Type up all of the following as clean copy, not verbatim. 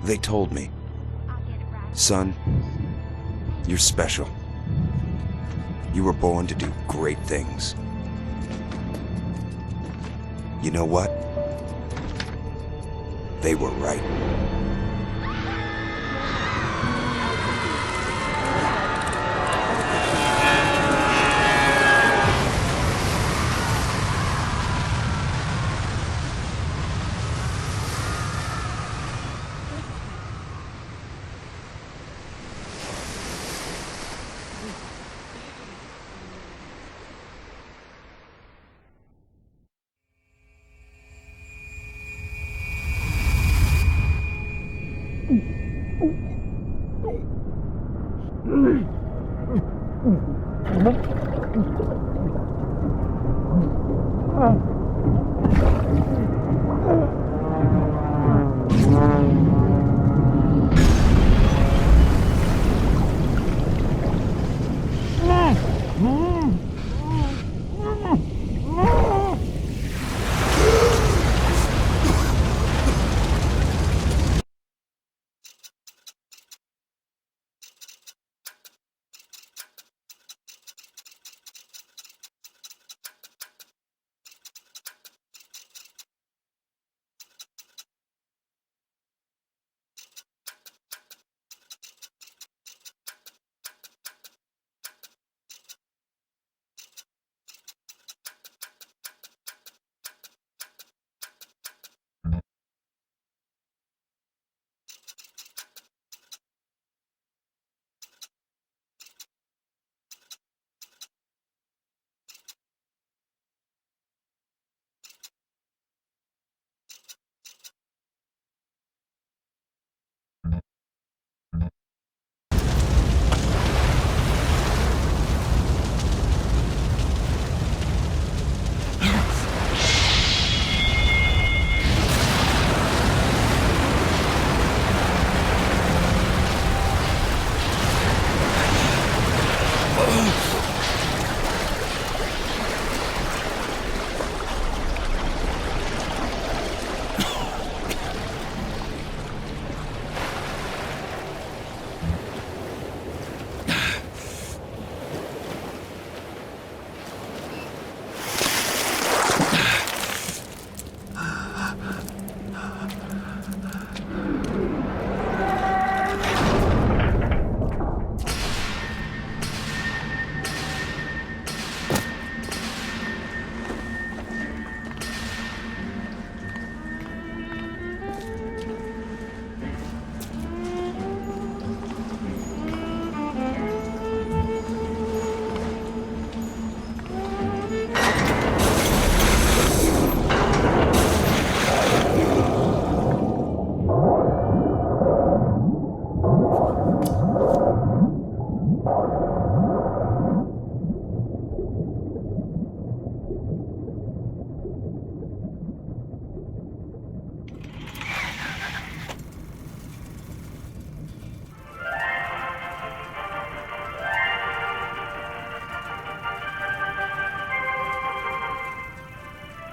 They told me, son, you're special. You were born to do great things. You know what? They were right.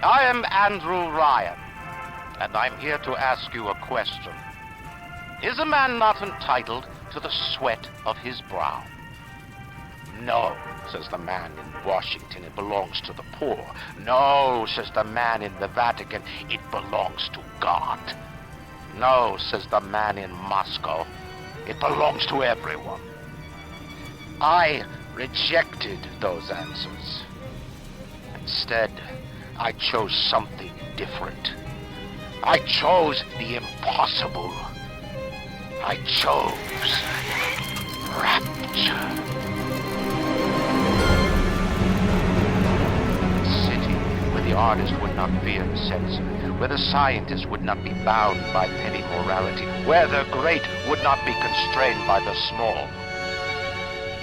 I am Andrew Ryan, and I'm here to ask you a question. Is a man not entitled to the sweat of his brow? No, says the man in Washington, it belongs to the poor. No, says the man in the Vatican, it belongs to God. No, says the man in Moscow, it belongs to everyone. I rejected those answers. Instead, I chose something different. I chose the impossible. I chose rapture. A city where the artist would not fear the censor, where the scientist would not be bound by petty morality, where the great would not be constrained by the small.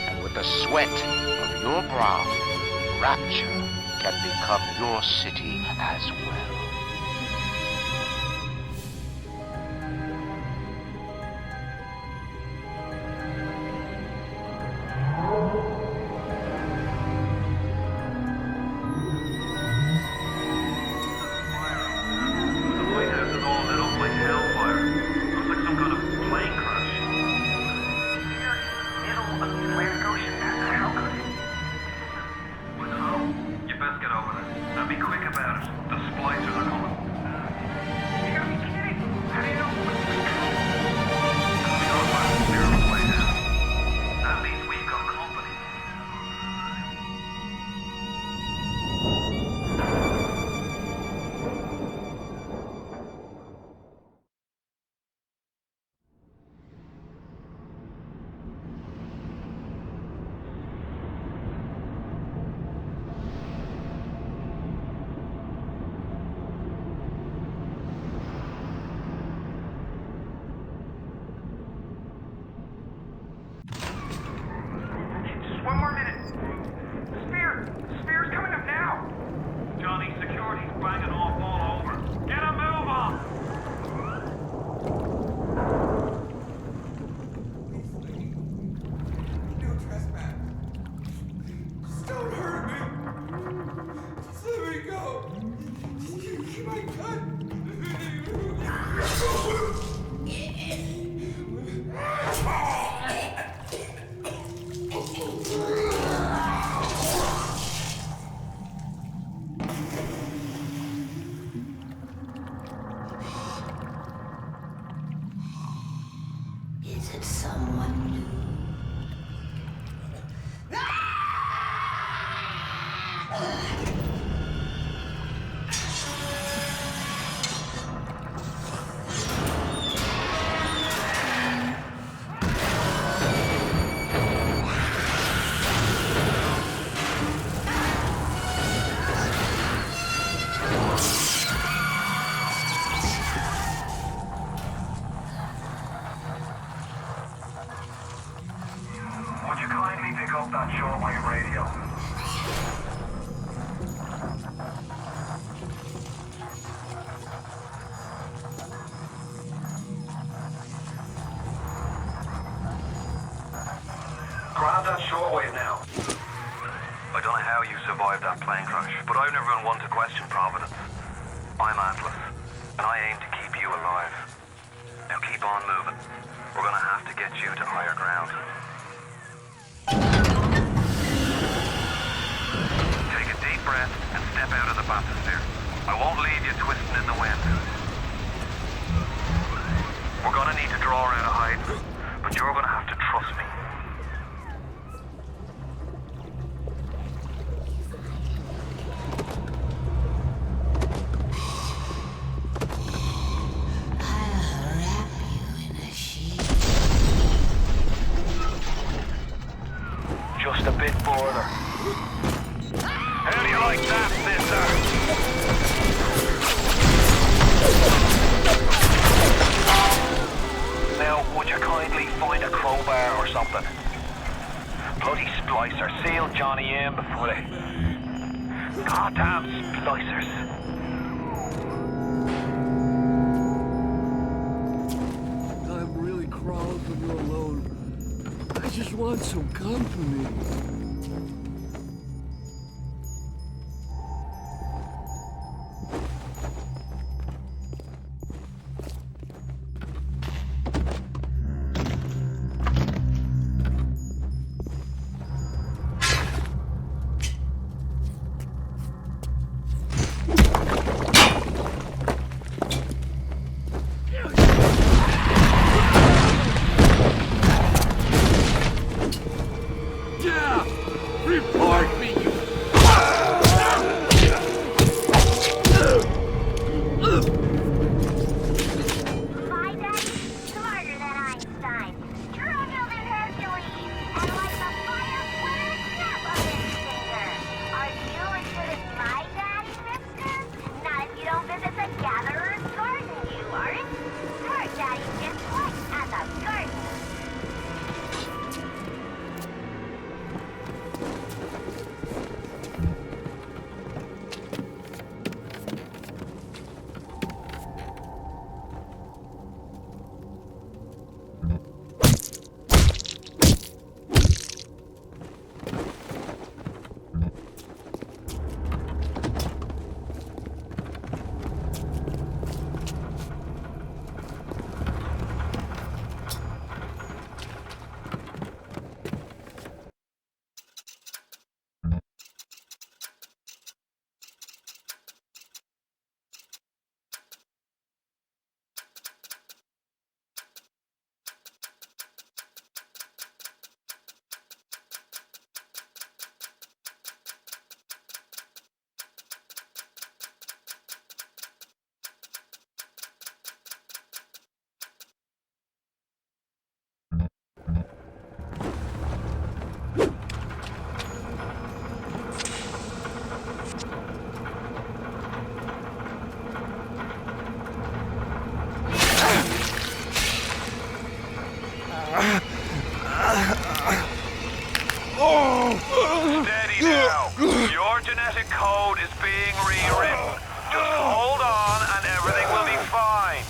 And with the sweat of your brow, rapture can become your city as well. The White House is all lit up like hellfire. Looks like some kind of Just 1 more minute. Spear's coming up now. Johnny, security's banging off all over. Get a move on! No trespass. Just don't hurt me. Just let me go. Just give me my gun. Is it someone new? Would you kindly pick up that shortwave radio? Grab that shortwave now. I don't know how you survived that plane crash, but I've never been one to question Providence. I'm Atlas, and I aim to keep you alive. Now keep on moving. We're gonna have to get you to higher ground. Take a deep breath and step out of the bathysphere. I won't leave you twisting in the wind. We're gonna need to draw out of hiding, but you're gonna have to trust me. I'll wrap you in a sheet. Just a bit further. How do you like that, sister? Now, would you kindly find a crowbar or something? Bloody splicer. Seal Johnny in before they... Goddamn splicers. I'm really crawling from you alone. I just want some company. Yeah! genetic code is being rewritten. Just hold on and everything will be fine.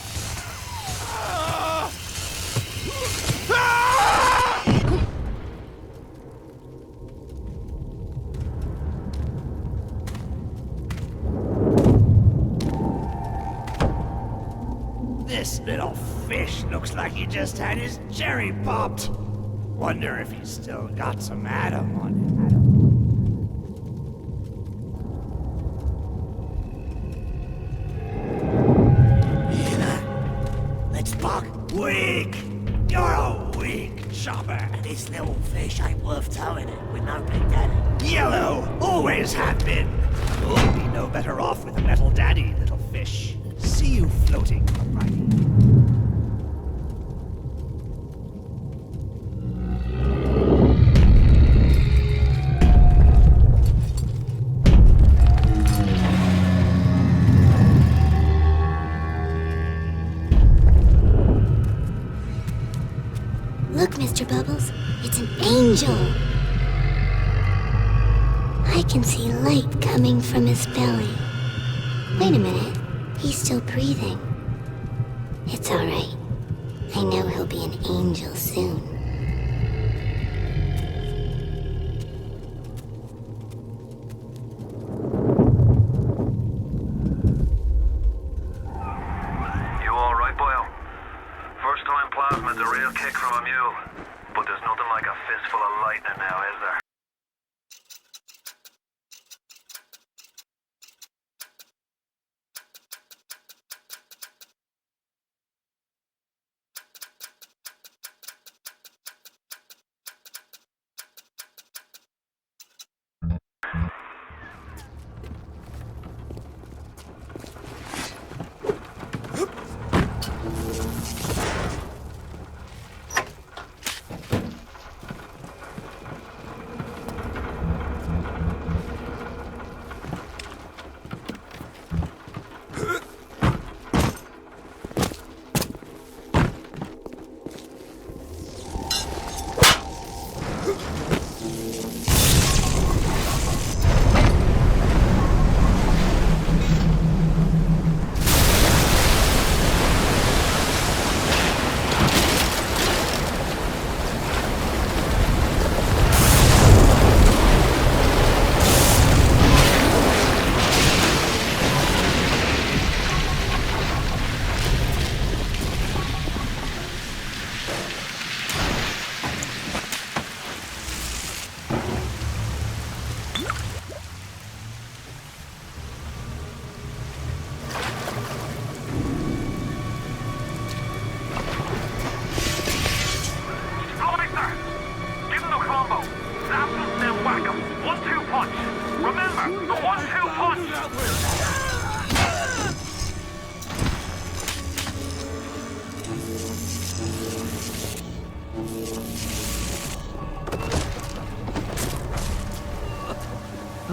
This little fish looks like he just had his cherry popped. Wonder if he's still got some Adam on him. Let's buck. Weak! You're a weak chopper. This little fish ain't worth towing it with no big daddy. Yellow! Always have been. You'll be no better off with a metal daddy, little fish. See you floating upright. Look, Mr. Bubbles, it's an angel. I can see light coming from his belly. Wait a minute, he's still breathing. It's all right. I know he'll be an angel soon. You all right, Boyle? First time plasmid's a real kick from a mule. But there's nothing like a fistful of lightning now, is there?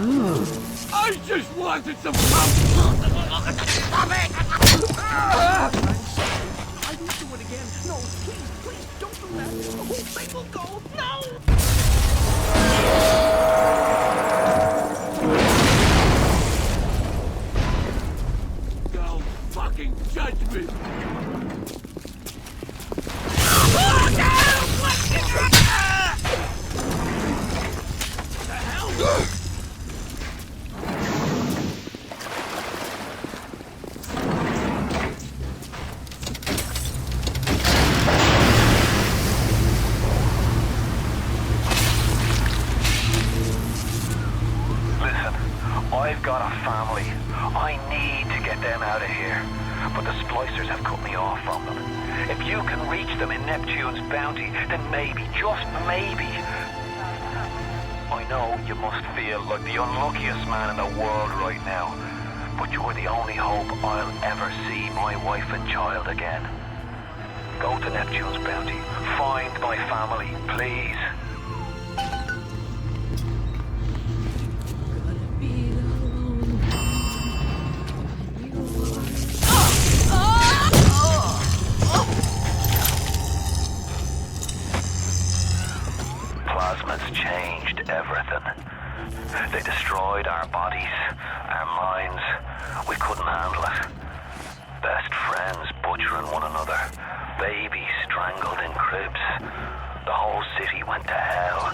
I just wanted some Stop it! I won't do it again. No, please, don't do that. The whole thing will go. No! Don't fucking judge me. Oh, no! What the hell? I've got a family. I need to get them out of here. But the splicers have cut me off from them. If you can reach them in Neptune's bounty, then maybe, just maybe... I know you must feel like the unluckiest man in the world right now. But you're the only hope I'll ever see my wife and child again. Go to Neptune's bounty. Find my family, please. Plasma's changed everything. They destroyed our bodies, our minds. We couldn't handle it. Best friends butchering one another. Babies strangled in cribs. The whole city went to hell.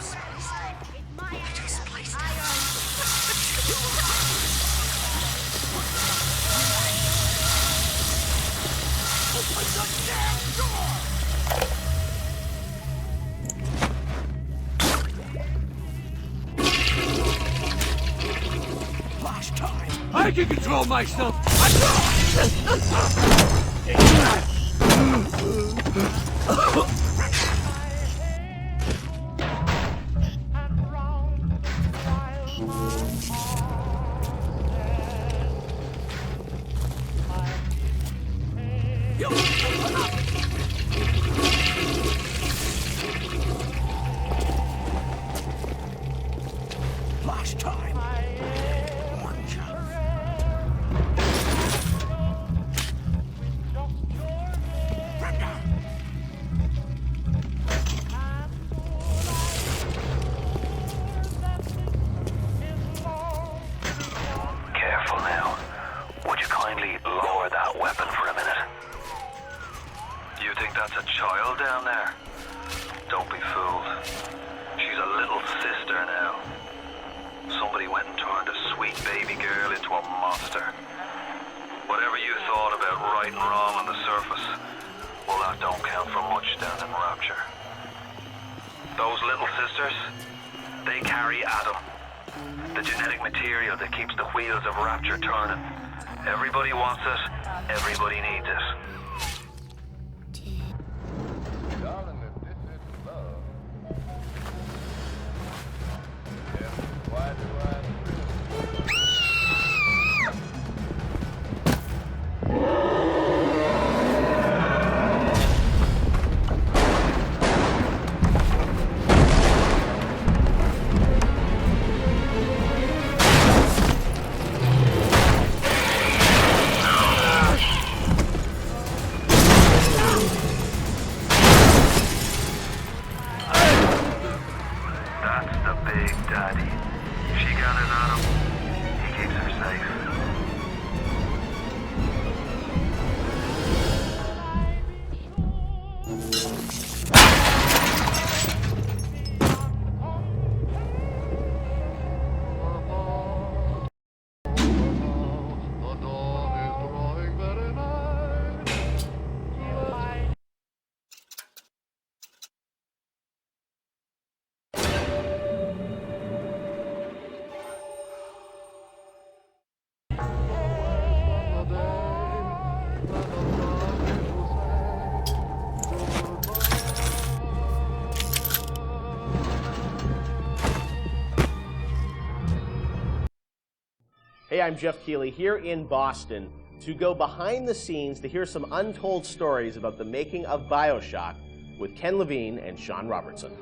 Open the damn door! Flash time! I can control myself! Flash time! One shot. Brenda! Careful now. Would you kindly lower that weapon for a minute? You think that's a child down there? Don't be fooled. She's a little sister now. Somebody went and turned a sweet baby girl into a monster. Whatever you thought about right and wrong on the surface, well, that don't count for much down in Rapture. Those little sisters, they carry Adam, the genetic material that keeps the wheels of Rapture turning. Everybody wants it, everybody needs it. Darling, if this is love, then why do I That's the big daddy. She gathers Adam, he keeps her safe. the dawn is drawing very nigh. Hey, I'm Jeff Keighley here in Boston to go behind the scenes to hear some untold stories about the making of BioShock with Ken Levine and Sean Robertson.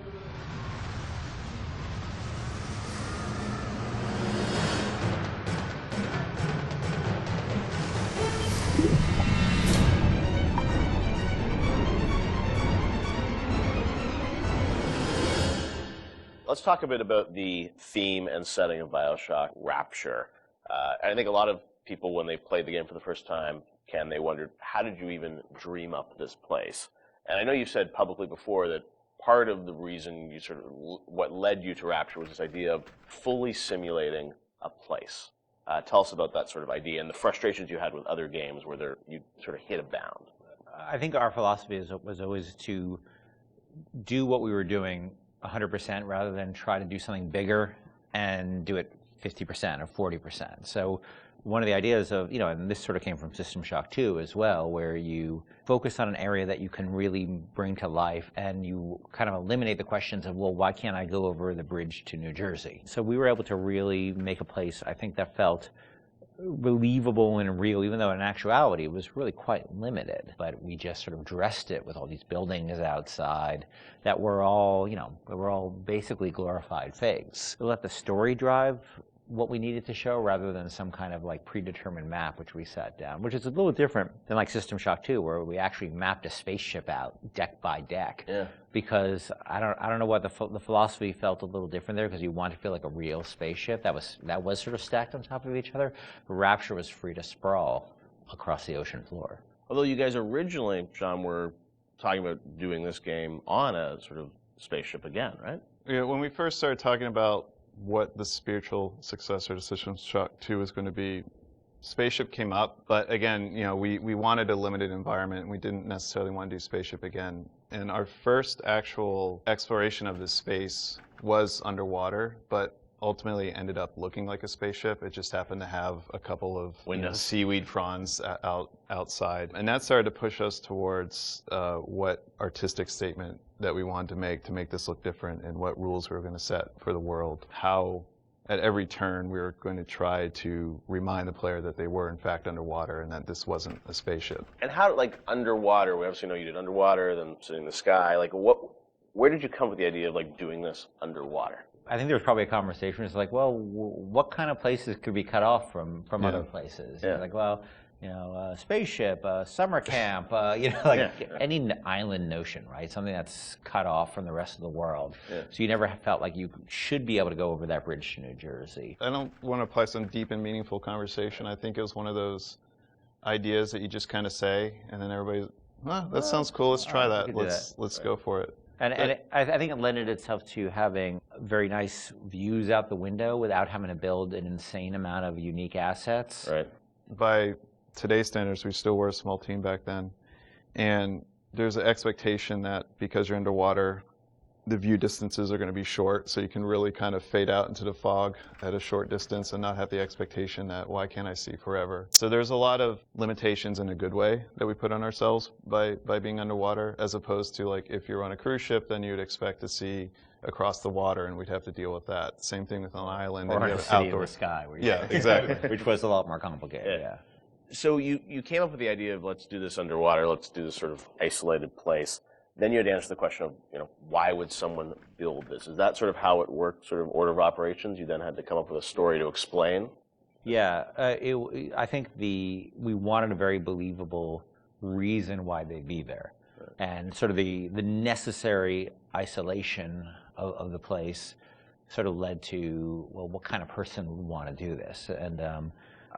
Let's talk a bit about the theme and setting of BioShock Rapture. I think a lot of people, when they played the game for the first time, Ken, they wondered, how did you even dream up this place? And I know you've said publicly before that part of the reason you sort of, what led you to Rapture was this idea of fully simulating a place. Tell us about that sort of idea and the frustrations you had with other games where you sort of hit a bound. I think our philosophy was always to do what we were doing 100% rather than try to do something bigger and do it 50% or 40%. So one of the ideas of, and this sort of came from System Shock 2 as well, where you focus on an area that you can really bring to life and you kind of eliminate the questions of, well, why can't I go over the bridge to New Jersey? So we were able to really make a place, I think, that felt believable and real, even though in actuality it was really quite limited. But we just sort of dressed it with all these buildings outside that were all, they were all basically glorified fakes. We let the story drive what we needed to show rather than some kind of like predetermined map which we sat down, which is a little different than like System Shock 2 where we actually mapped a spaceship out deck by deck. Yeah. Because I don't know what the philosophy felt a little different there because you want to feel like a real spaceship that was sort of stacked on top of each other. Rapture was free to sprawl across the ocean floor. Although you guys originally, John, were talking about doing this game on a sort of spaceship again, right? Yeah, when we first started talking about what the spiritual successor to System Shock 2 was going to be, Spaceship came up, but again, we wanted a limited environment, and we didn't necessarily want to do Spaceship again. And our first actual exploration of this space was underwater, but ultimately ended up looking like a spaceship. It just happened to have a couple of seaweed fronds outside. And that started to push us towards what artistic statement that we wanted to make this look different and what rules we were going to set for the world. How at every turn we were going to try to remind the player that they were in fact underwater and that this wasn't a spaceship. And how, like underwater, we obviously know you did underwater, then sitting in the sky, like where did you come with the idea of like doing this underwater? I think there was probably a conversation. It's like, well, what kind of places could be cut off from other places? Yeah. Like, well, spaceship, summer camp, any island notion, right? Something that's cut off from the rest of the world. Yeah. So you never felt like you should be able to go over that bridge to New Jersey. I don't want to apply some deep and meaningful conversation. I think it was one of those ideas that you just kind of say, and then everybody's, that sounds cool. Let's try that. Let's go for it. And I think it lended itself to having very nice views out the window without having to build an insane amount of unique assets. Right. By today's standards, we still were a small team back then. And there's an expectation that because you're underwater, the view distances are going to be short, so you can really kind of fade out into the fog at a short distance and not have the expectation that, why can't I see forever? So there's a lot of limitations in a good way that we put on ourselves by being underwater, as opposed to like if you're on a cruise ship, then you'd expect to see across the water and we'd have to deal with that. Same thing with an island. Or a city in the sky. Yeah, exactly. Which was a lot more complicated, yeah. So you came up with the idea of let's do this underwater, let's do this sort of isolated place. Then you had to answer the question of, why would someone build this? Is that sort of how it worked, sort of order of operations? You then had to come up with a story to explain? Yeah, I think we wanted a very believable reason why they'd be there. Right. And sort of the necessary isolation of the place sort of led to, well, what kind of person would want to do this? And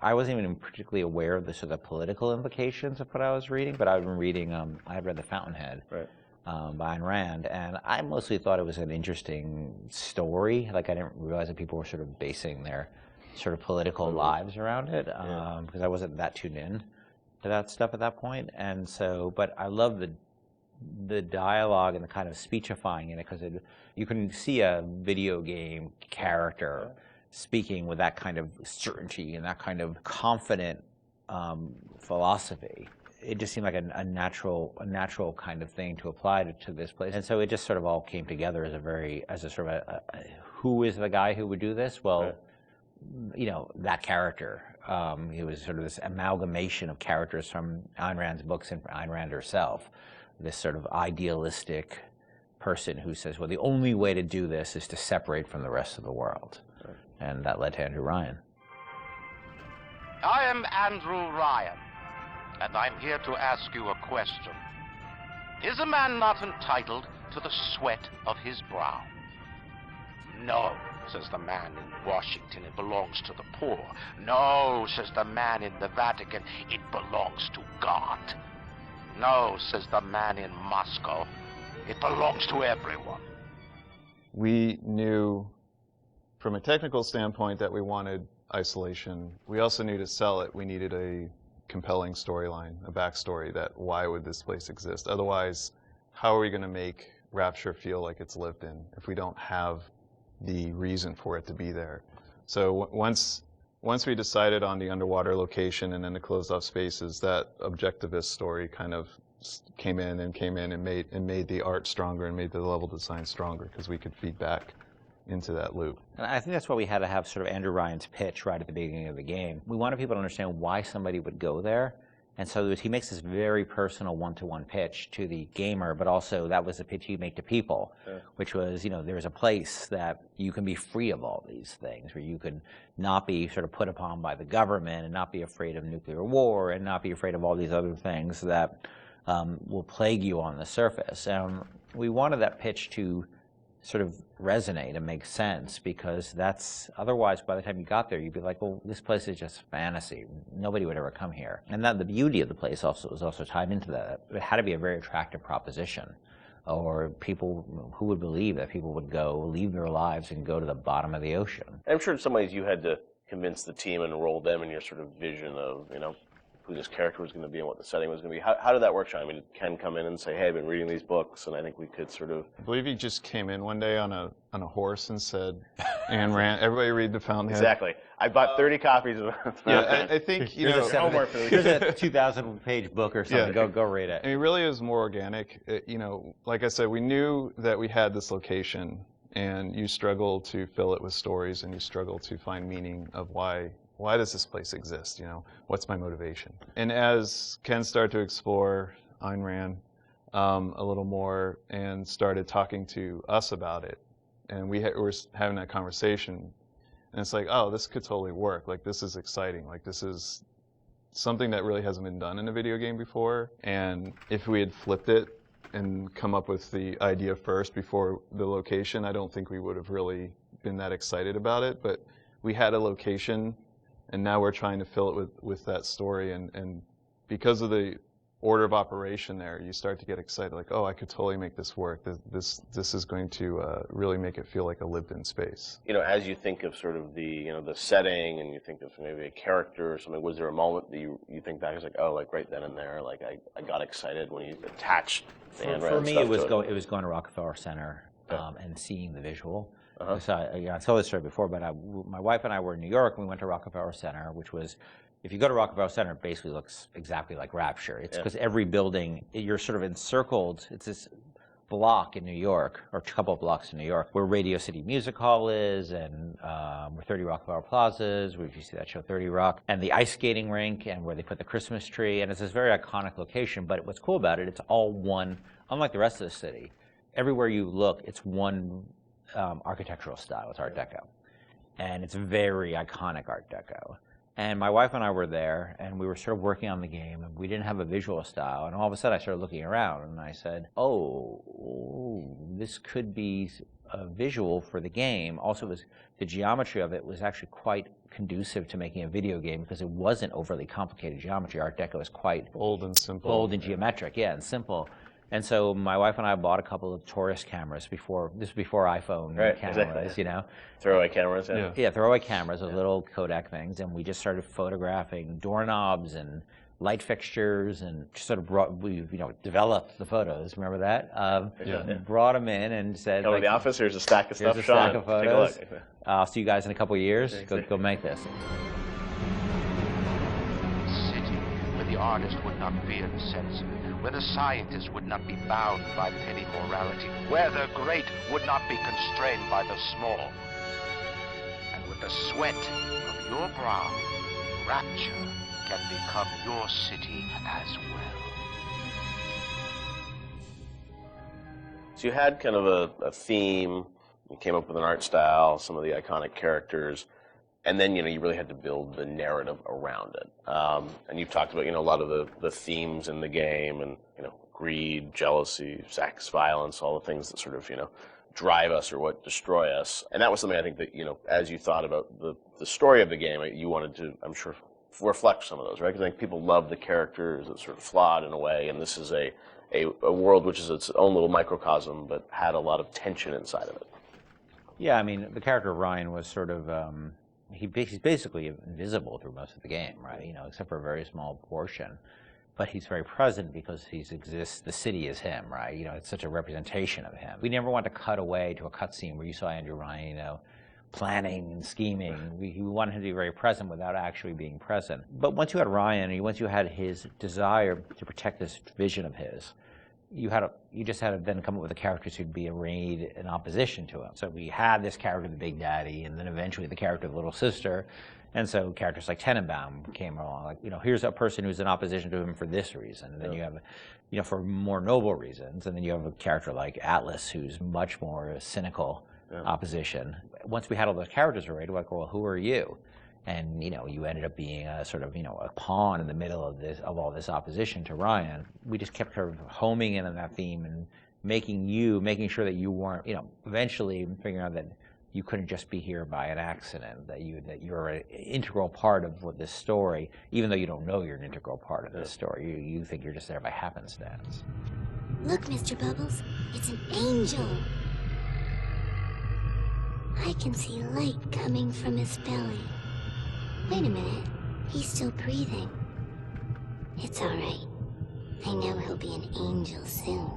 I wasn't even particularly aware of the sort of political implications of what I was reading, but I've been reading, I had read The Fountainhead. Right. By Ayn Rand, and I mostly thought it was an interesting story. Like I didn't realize that people were sort of basing their sort of political lives around it, because I wasn't that tuned in to that stuff at that point. And so, but I love the dialogue and the kind of speechifying in it, because you can see a video game character speaking with that kind of certainty and that kind of confident philosophy. It just seemed like a natural kind of thing to apply to this place, and so it just sort of all came together as a sort of who is the guy who would do this? Well, that character. It was sort of this amalgamation of characters from Ayn Rand's books and Ayn Rand herself. This sort of idealistic person who says, well, the only way to do this is to separate from the rest of the world, and that led to Andrew Ryan. I am Andrew Ryan, and I'm here to ask you a question. Is a man not entitled to the sweat of his brow? No, says the man in Washington, it belongs to the poor. No, says the man in the Vatican, it belongs to God. No, says the man in Moscow, it belongs to everyone. We knew from a technical standpoint that we wanted isolation. We also knew to sell it, we needed a compelling storyline, a backstory that why would this place exist? Otherwise, how are we going to make Rapture feel like it's lived in if we don't have the reason for it to be there? So once we decided on the underwater location and then the closed off spaces, that objectivist story kind of came in and made the art stronger and made the level design stronger because we could feed back into that loop. And I think that's why we had to have sort of Andrew Ryan's pitch right at the beginning of the game. We wanted people to understand why somebody would go there And so he makes this very personal one-to-one pitch to the gamer, but also that was the pitch he'd make to people, which was, there's a place that you can be free of all these things, where you can not be sort of put upon by the government and not be afraid of nuclear war and not be afraid of all these other things that will plague you on the surface. We wanted that pitch to sort of resonate and make sense, because that's, otherwise by the time you got there, you'd be like, well, this place is just fantasy. Nobody would ever come here. And that the beauty of the place also was also tied into that. It had to be a very attractive proposition, or people who would believe that people would go, leave their lives and go to the bottom of the ocean. I'm sure in some ways you had to convince the team and enroll them in your sort of vision of, who this character was going to be and what the setting was going to be. How did that work, Sean? I mean, did Ken come in and say, hey, I've been reading these books, and I think we could sort of... I believe he just came in one day on a horse and said, Ayn Rand, everybody read The Fountainhead. Exactly. I bought 30 copies of it. Yeah, I think, here's a 2,000-page book or something. Yeah. Go read it. I mean, it really is more organic. Like I said, we knew that we had this location, and you struggle to fill it with stories, and you struggle to find meaning of why does this place exist? What's my motivation? And as Ken started to explore Ayn Rand a little more and started talking to us about it, and we were having that conversation, and it's like, oh, this could totally work. Like, this is exciting. Like, this is something that really hasn't been done in a video game before. And if we had flipped it and come up with the idea first before the location, I don't think we would have really been that excited about it. But we had a location, and now we're trying to fill it with that story, and because of the order of operation there, you start to get excited, like, oh, I could totally make this work. This is going to really make it feel like a lived-in space. As you think of sort of the the setting, and you think of maybe a character or something, was there a moment that you think back, it's like, oh, like right then and there, like I got excited when you attached the Ayn Rand For me, stuff it was to going to Rockefeller Center and seeing the visual. Uh-huh. So I told this story before, but my wife and I were in New York, and we went to Rockefeller Center, which was, if you go to Rockefeller Center, it basically looks exactly like Rapture. It's because every building, you're sort of encircled. It's this block in New York, or a couple of blocks in New York, where Radio City Music Hall is, and where 30 Rockefeller Plazas, where you see that show 30 Rock, and the ice skating rink, and where they put the Christmas tree, and it's this very iconic location. But what's cool about it, it's all one, unlike the rest of the city. Everywhere you look, it's one architectural style. It's Art Deco. And it's very iconic Art Deco. And my wife and I were there, and we were sort of working on the game, and we didn't have a visual style. And all of a sudden, I started looking around, and I said, oh, this could be a visual for the game. Also, the geometry of it was actually quite conducive to making a video game, because it wasn't overly complicated geometry. Art Deco is quite bold and simple. Bold and geometric, and simple. And so my wife and I bought a couple of tourist cameras this was before iPhone cameras, exactly. Throwaway cameras, Yeah, throwaway cameras, those little Kodak things, and we just started photographing doorknobs and light fixtures, and just sort of developed the photos. Remember that? Brought them in and said, come to the office, here's a stack of stuff, here's a stack of photos. Take a look. I'll see you guys in a couple of years. Go make this. City where the artist would not fear the censor, where the scientist would not be bound by petty morality, where the great would not be constrained by the small. And with the sweat of your brow, Rapture can become your city as well. So you had kind of a theme, you came up with an art style, some of the iconic characters, and then, you really had to build the narrative around it. And you've talked about, a lot of the themes in the game, and, greed, jealousy, sex, violence, all the things that sort of, drive us or what destroy us. And that was something I think that, as you thought about the story of the game, you wanted to, I'm sure, reflect some of those, right? Because I think people love the characters, it's sort of flawed in a way, and this is a world which is its own little microcosm, but had a lot of tension inside of it. Yeah, I mean, the character of Ryan was sort of, he's basically invisible through most of the game, right? Except for a very small portion. But he's very present because he exists, the city is him, right? It's such a representation of him. We never want to cut away to a cutscene where you saw Andrew Ryan, planning and scheming. We wanted him to be very present without actually being present. But once you had Ryan, and once you had his desire to protect this vision of his, you just had to then come up with the characters who'd be arrayed in opposition to him. So we had this character, the Big Daddy, and then eventually the character, the Little Sister. And so characters like Tenenbaum came along, like, here's a person who's in opposition to him for this reason. And then you have, for more noble reasons. And then you have a character like Atlas, who's much more cynical opposition. Once we had all those characters arrayed, we're like, well, who are you? And, you ended up being a sort of, a pawn in the middle of all this opposition to Ryan. We just kept sort of homing in on that theme and making sure that you weren't, eventually figuring out that you couldn't just be here by an accident, that you're an integral part of this story, even though you don't know you're an integral part of this story. You think you're just there by happenstance. Look, Mr. Bubbles, it's an angel. I can see light coming from his belly. Wait a minute, he's still breathing. It's all right. I know he'll be an angel soon.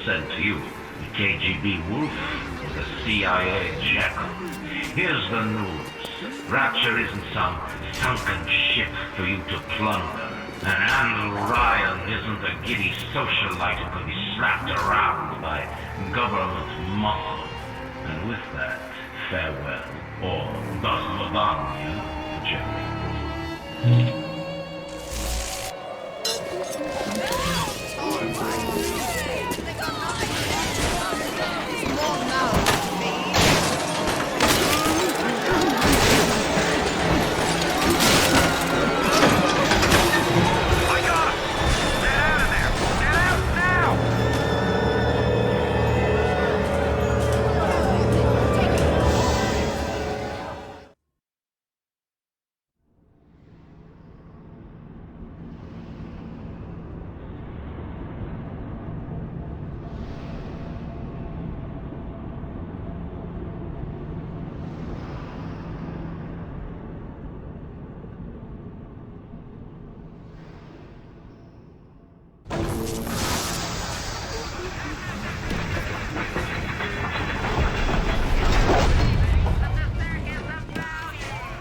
sent to you. The KGB wolf or the CIA jackal. Here's the news. Rapture isn't some sunken ship for you to plunder. And Andrew Ryan isn't a giddy socialite who can be slapped around by government muscle. And with that, farewell, or до свидания, Jerry.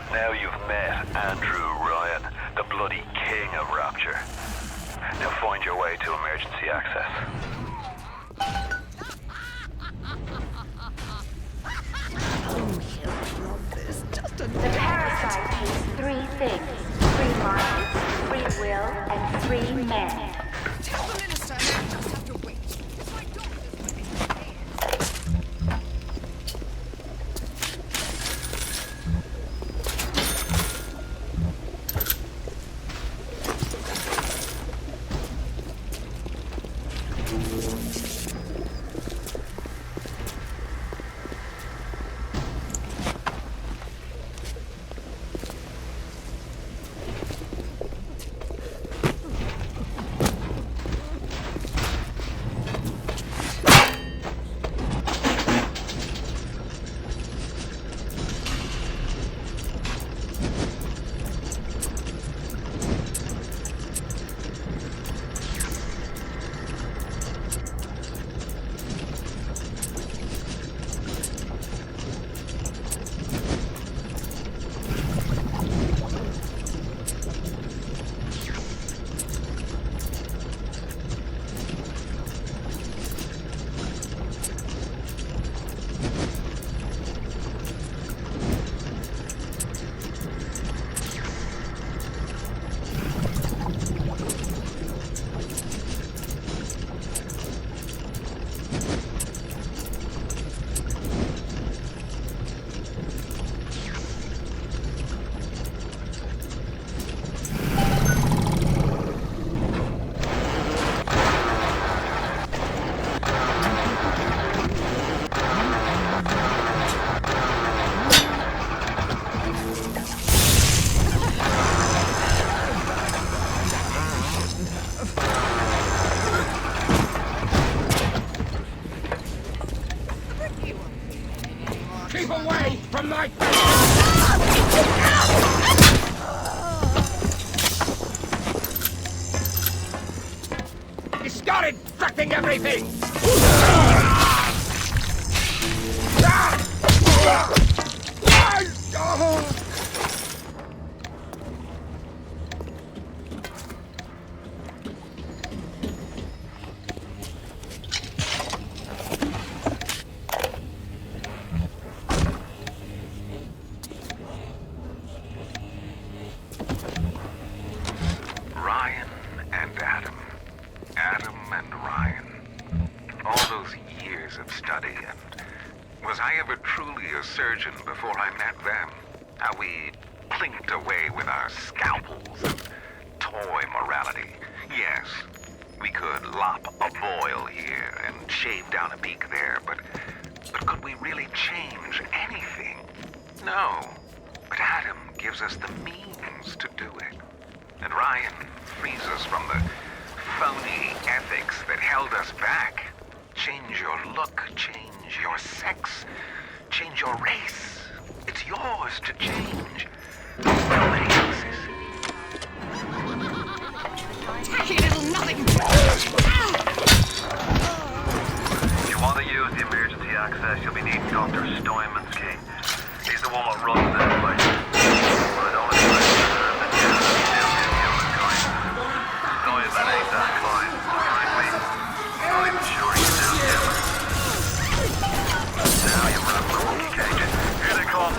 Now you've met Andrew Ryan, the bloody king of Rapture. Now find your way to emergency access. The parasite needs 3 things. 3 minds, free will, and 3 men. Tell the minister I just have to wait. It's my doctor's Keep away from my... He started infecting everything! Ryan and Adam. Adam and Ryan. All those years of study, and was I ever truly a surgeon before I met them? How we plinked away with our scalpels and toy morality. Yes, we could lop a boil here and shave down a beak there, but could we really change anything? No. But Adam gives us the means to do it. And Ryan frees us from the phony ethics that held us back. Change your look, change your sex, change your race. It's yours to change. Nobody else's. Tacky little nothing! access, you'll be needing Dr. Steinman's key. He's the one that runs this place. But I don't expect you to have the chance to still give you the guy. Steinman ain't that fine, frankly. Not even sure he's still different. Now you run the monkey cage. Here they come.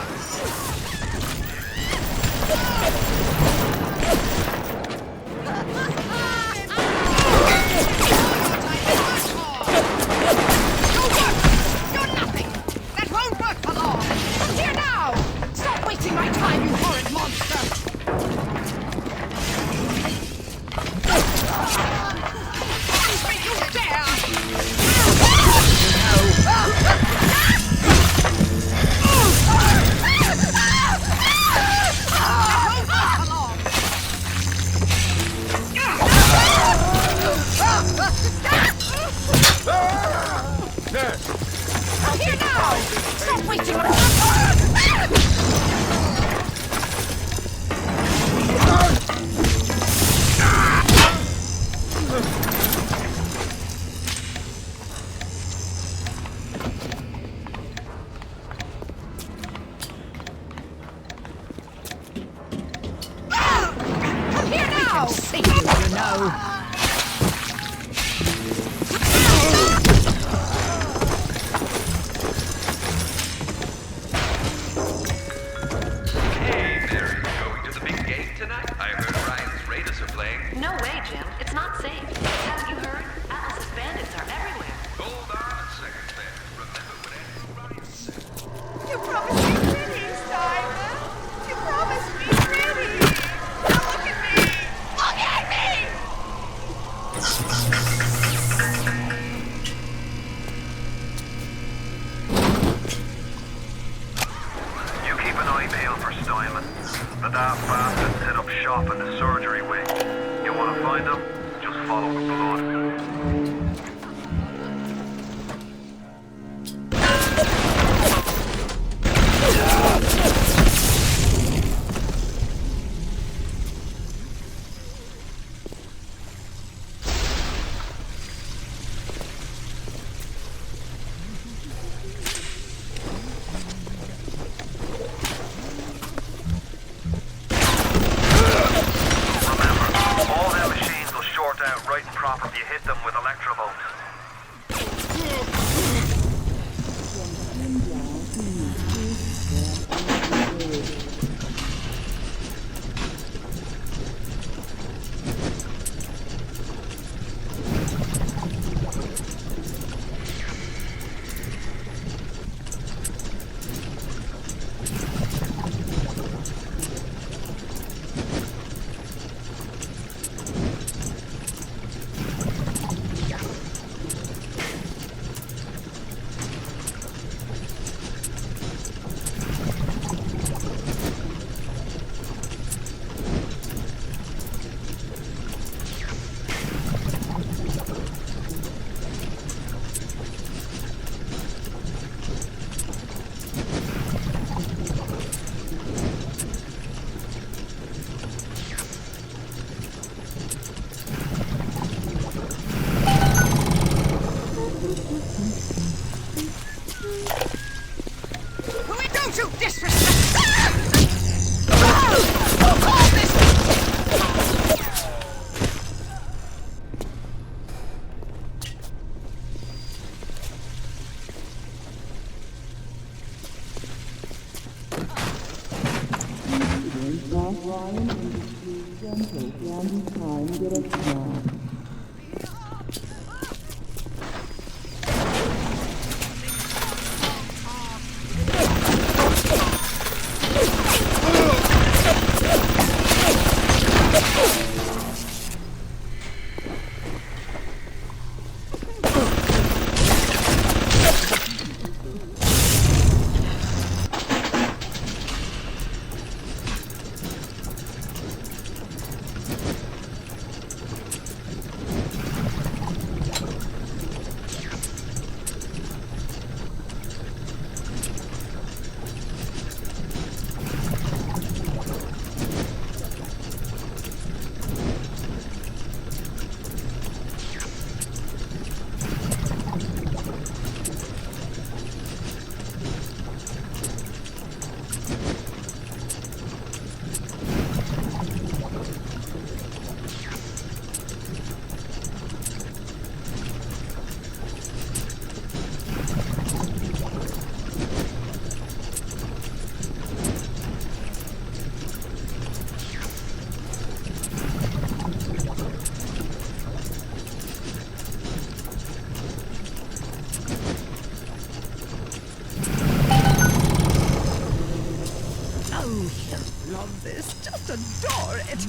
He'll love this. Just adore it.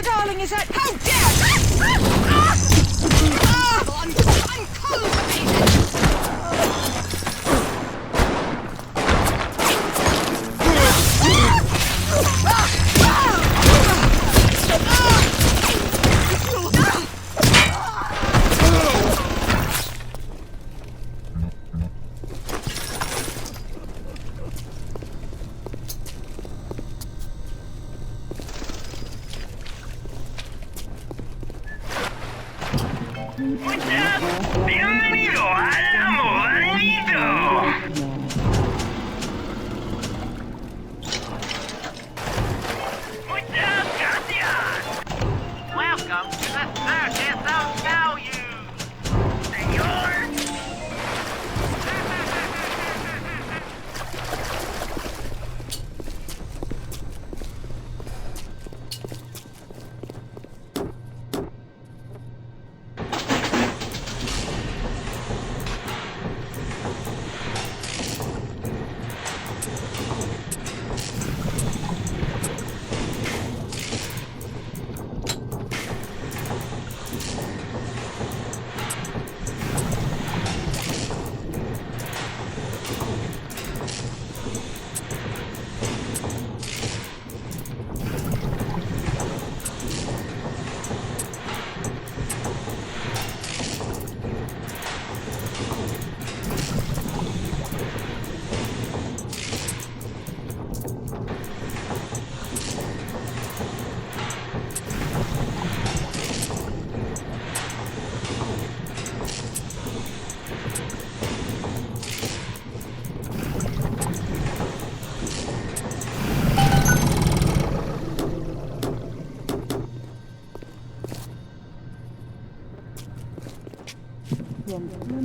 Darling, is that... How dare... I'm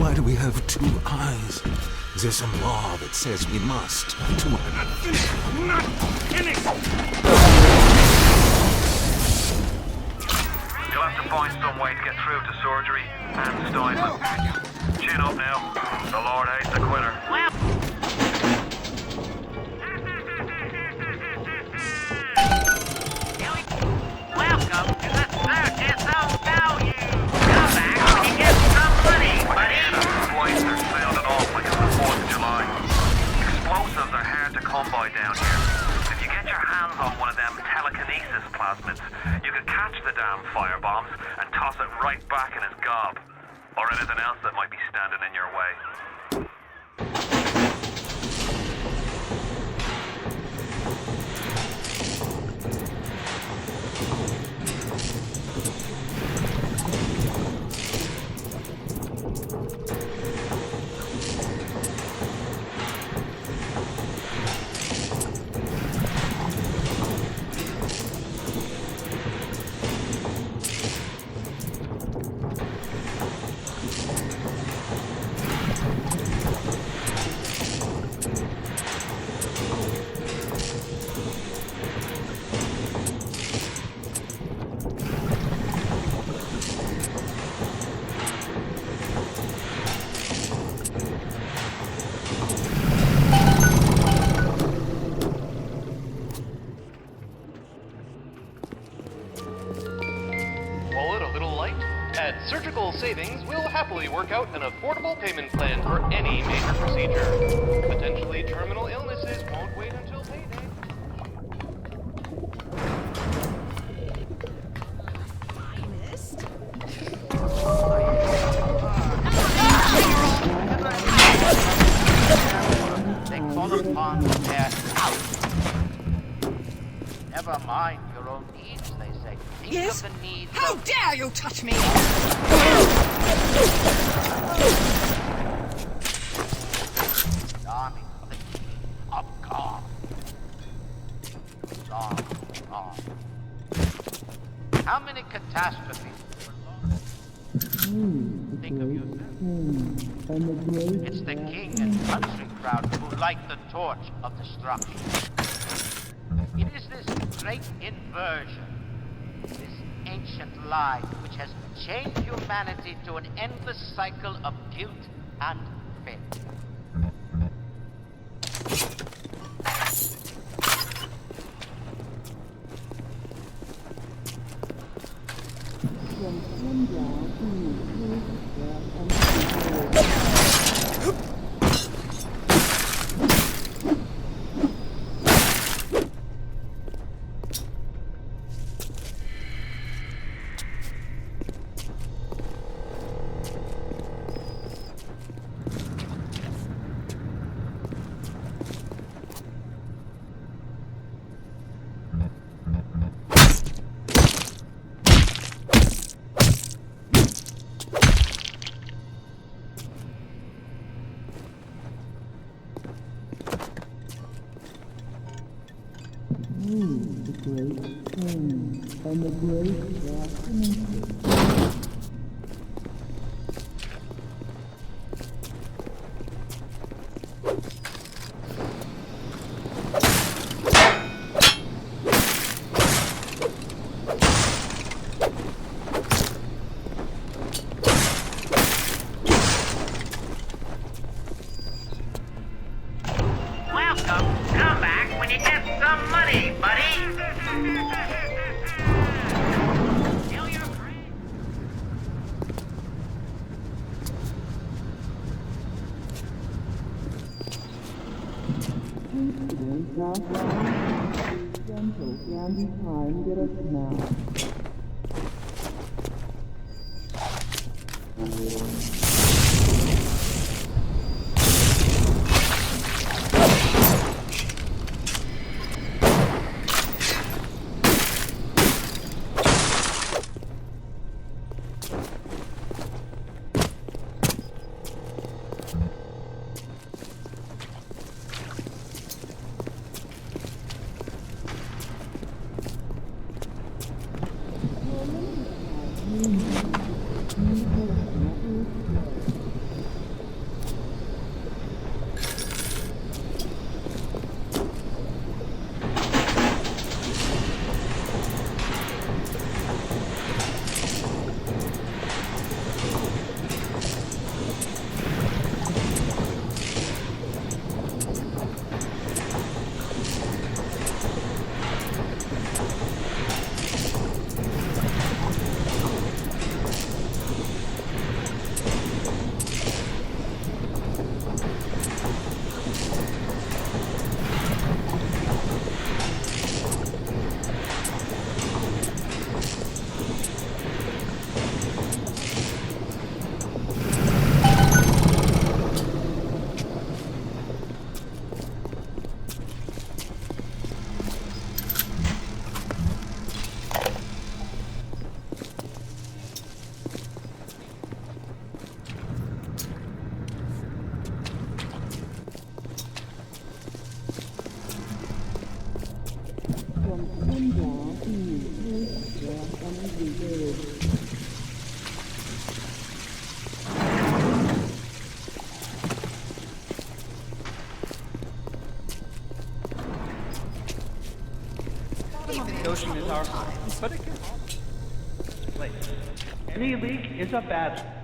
Why do we have two eyes? Is there some law that says we must? Two eyes. Not finished! Not finished! You'll have to find some way to get through to surgery and Steinman. Chin up now. The Lord hates a quitter. Welcome to the circus of value. Come back when you get some money, buddy. Flights are sounding off like it's the 4th of July. Explosives are hard to come by down here. If you get your hands on one of them telekinesis plasmids, you can catch the damn firebombs and toss it right back in his gob. Or anything else that might be standing in your way. Surgical Savings will happily work out an affordable payment plan for any major procedure. Potentially terminal illnesses won't wait until payday. They call upon their out. Never mind your own needs, they say. Think Yes? of the needs How of... dare you touch me! Army of God. How many catastrophes? think of yourself. It's the king and country crowd who light the torch of destruction. It is this great inversion, this ancient lie, which has chained humanity to an endless cycle of guilt and failure. Come back when you get some money, buddy. The ocean is our home, but it can wait. Any leak is a bad one.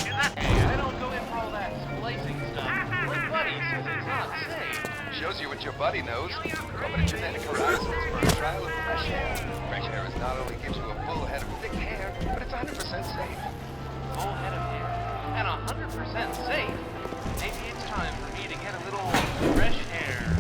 Hey, I don't go in for all that splicing stuff. My buddy says it's not safe. Shows you what your buddy knows. Open a genetic horizons for a trial of fresh air. Fresh air is not only gives you a full head of thick hair, but it's 100% safe. Full head of hair. And 100% safe. Maybe it's time for me to get a little fresh air.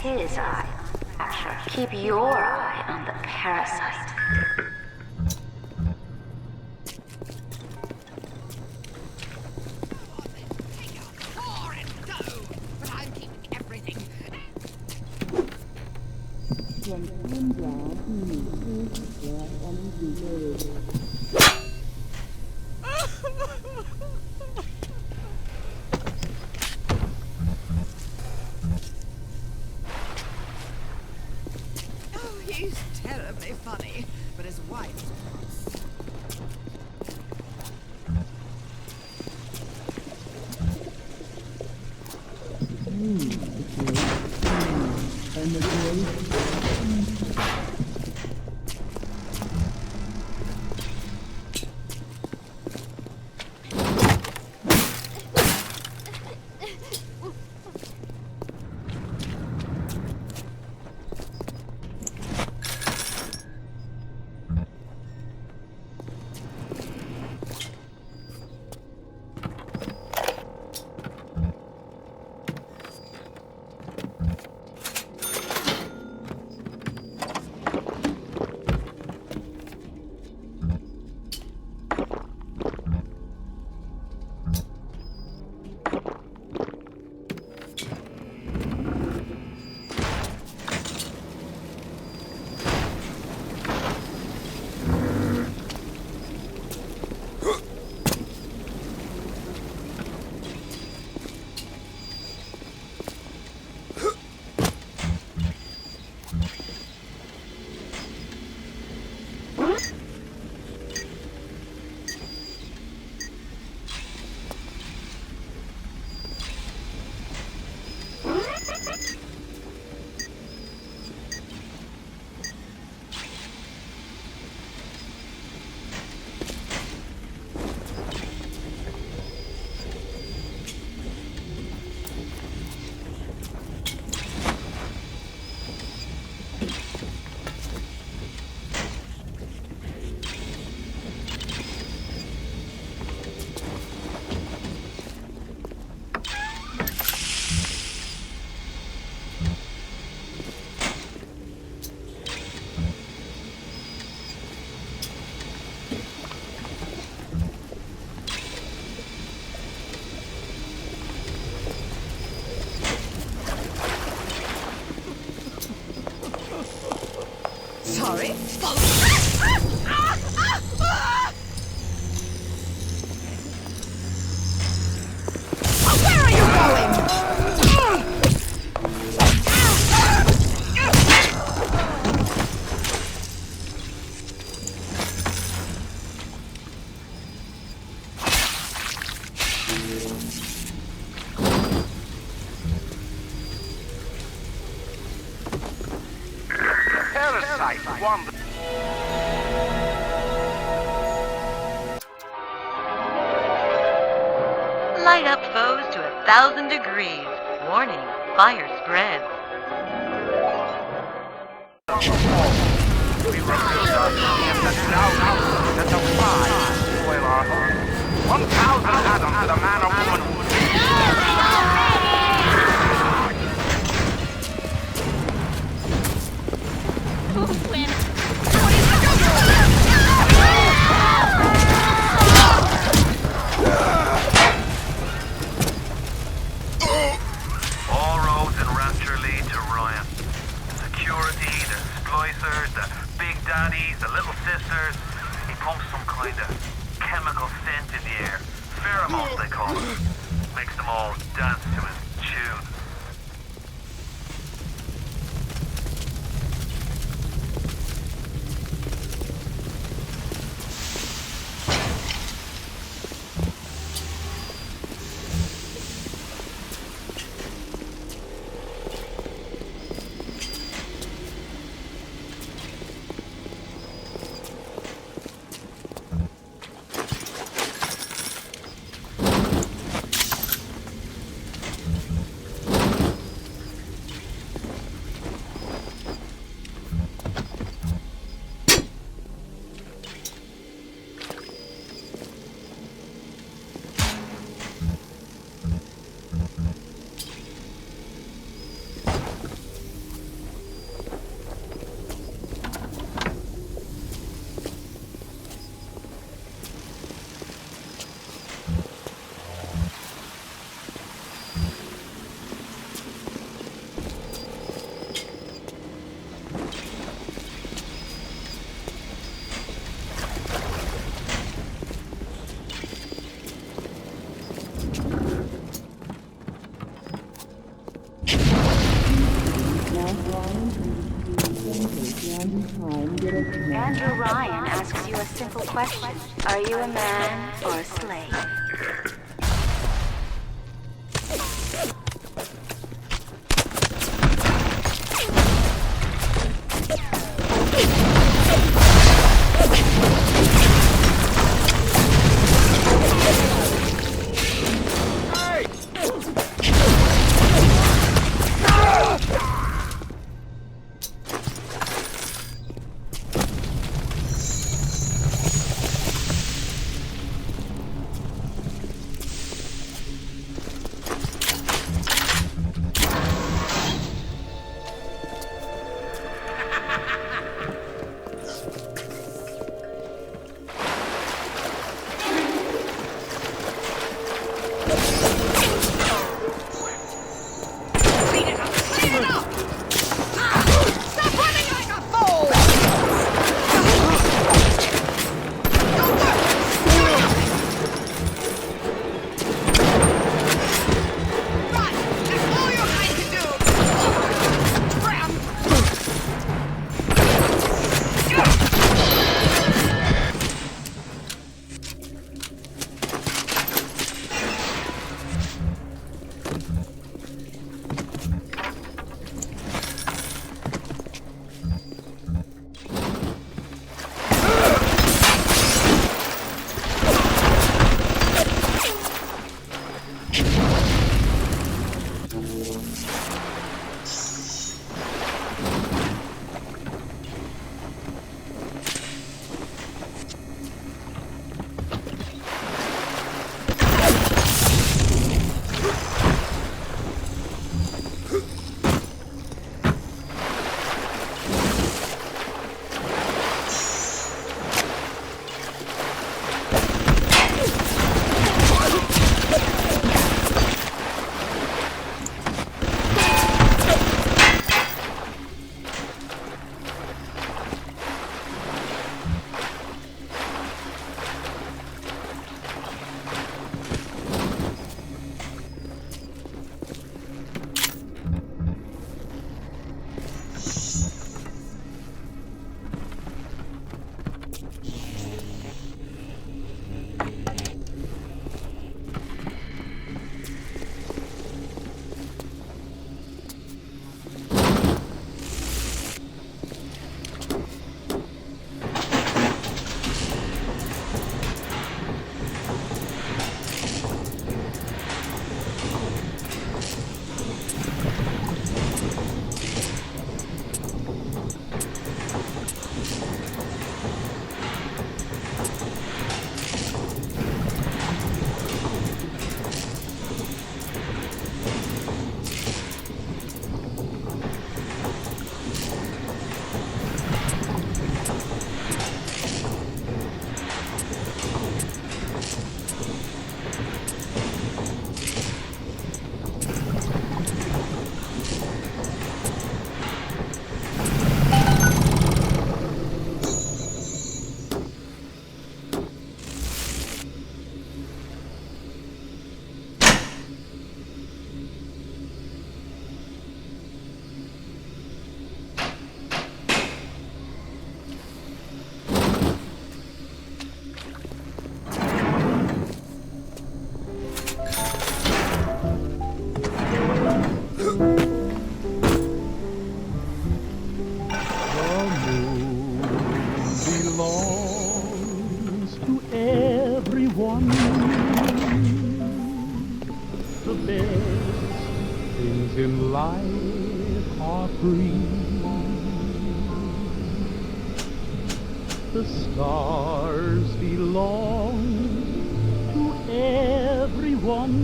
His eye. Actually, keep your eye on the parasite. He's terribly funny, but his wife's cross. sorry. Where are you going? Parasite won. Light up foes to 1,000 degrees. Warning, fire spreads. We refuse our and the thousands that defy spoil our home. 1,000 atoms to the man or woman. All roads in Rapture lead to Ryan. Security, the splicers, the big daddies, the little sisters. He pumps some kind of chemical scent in the air. Pheromones, they call it. Makes them all dance to his tune. Andrew Ryan asks you a simple question. Are you a man or a slave? free. The stars belong to everyone.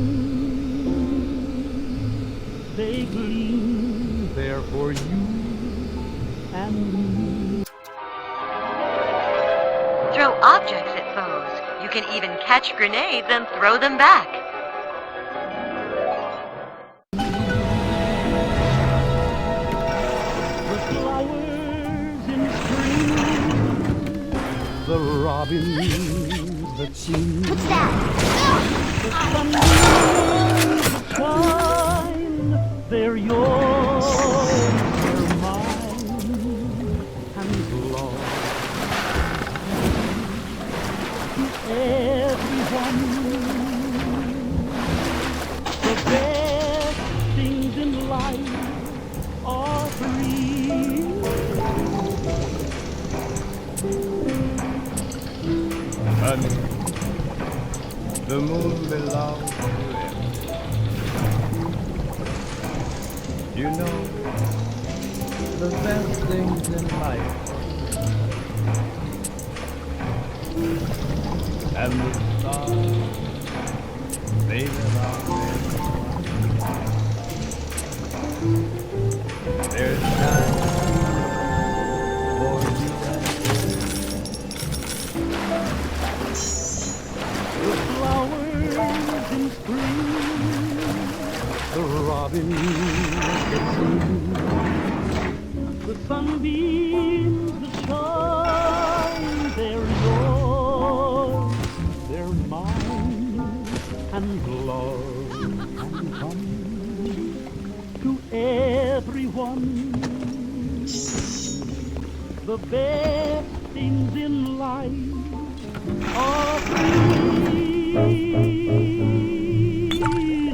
They gleam there for you and me. Throw objects at foes. You can even catch grenades and throw them back. The flowers in spring, the robins that sing. What's that? The sunbeams that shine, they're yours, they're mine, and love to everyone. The best things in life are free. Honey, the moon belongs to him. You know, the best things in life. And the stars, they live out there. There's time for you and me. The flowers in spring, the robins that sing, the sunbeams that shine, they're yours, they're mine, and love can come to everyone. The best things in life are free.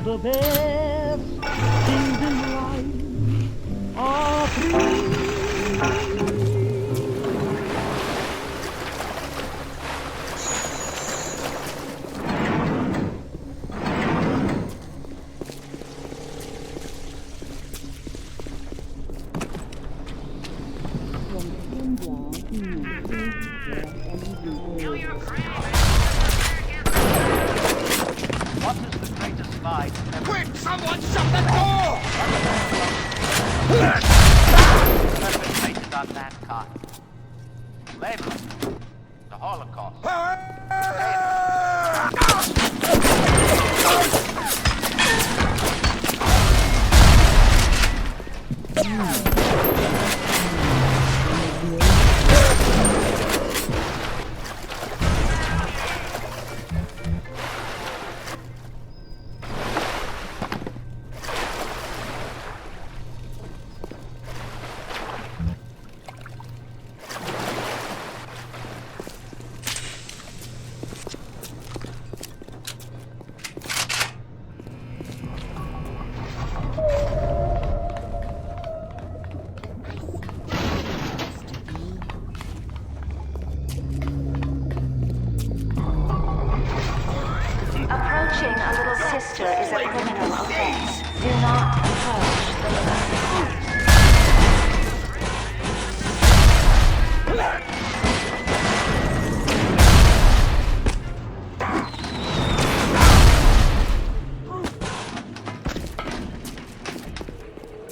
The best things in life are free. What is the greatest lie ever? Quick, someone shut the door! Perpetrated on mankind. Slavery. The Holocaust. Approaching a little sister is a criminal offense. Do not approach the little sisters.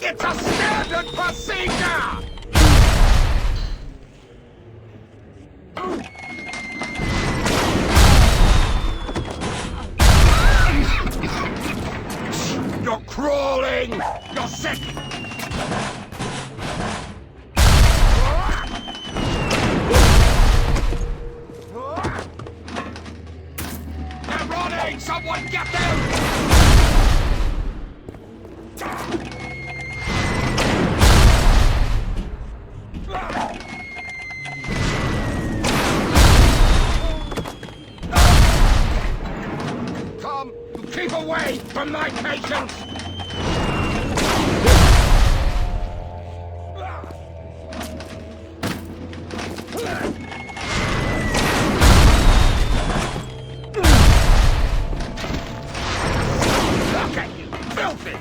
It's a standard procedure! You're crawling! You're sick! They're running! Someone get them! Come, keep away from my patients! Look at you, filthy!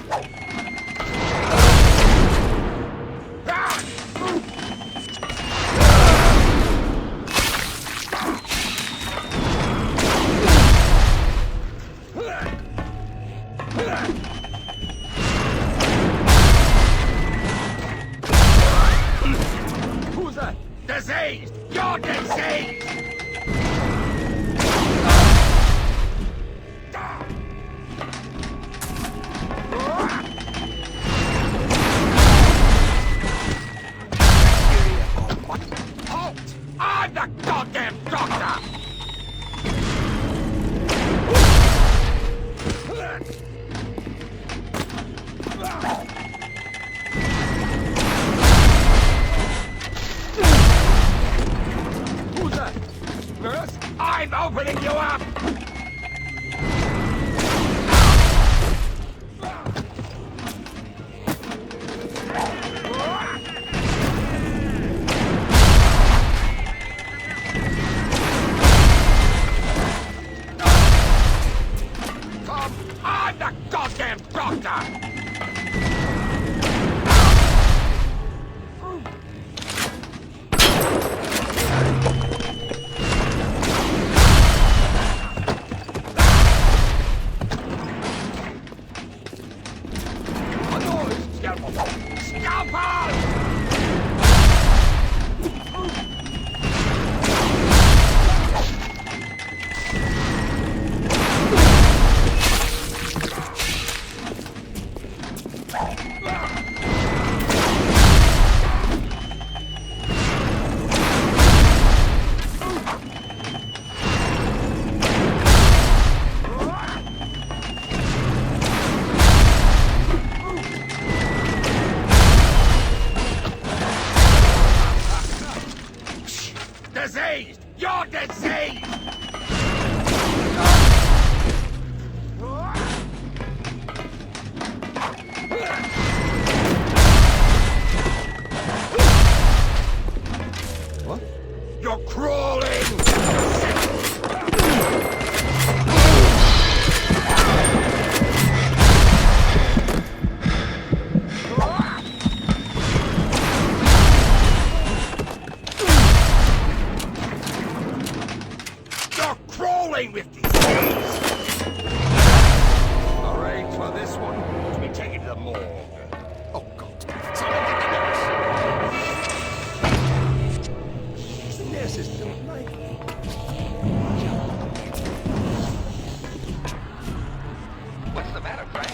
Diseased! You're diseased! Halt! I'm the goddamn doctor! Who's that? Nurse? I'm opening you up! Come, I'm the goddamn doctor! Diseased! You're diseased! What? You're crawling! With disease! Arrange for this one to be taken to the morgue. Oh, God. Someone get the nurse! The nurses don't like me. What's the matter, Frank?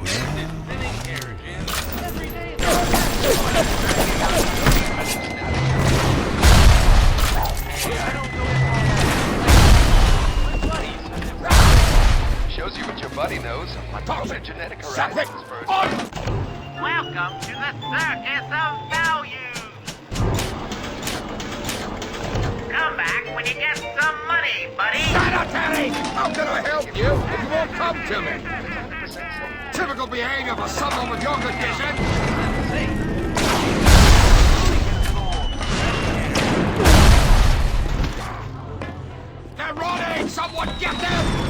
It's spinning here, Jim. Every day. I don't know shows you what your buddy knows. Those are genetic horizons for Welcome to the circus of value. Come back when you get some money, buddy. Shut up, Daddy! How can I help you if you won't come to me? Typical behavior for someone with your condition. They're running! Someone get them!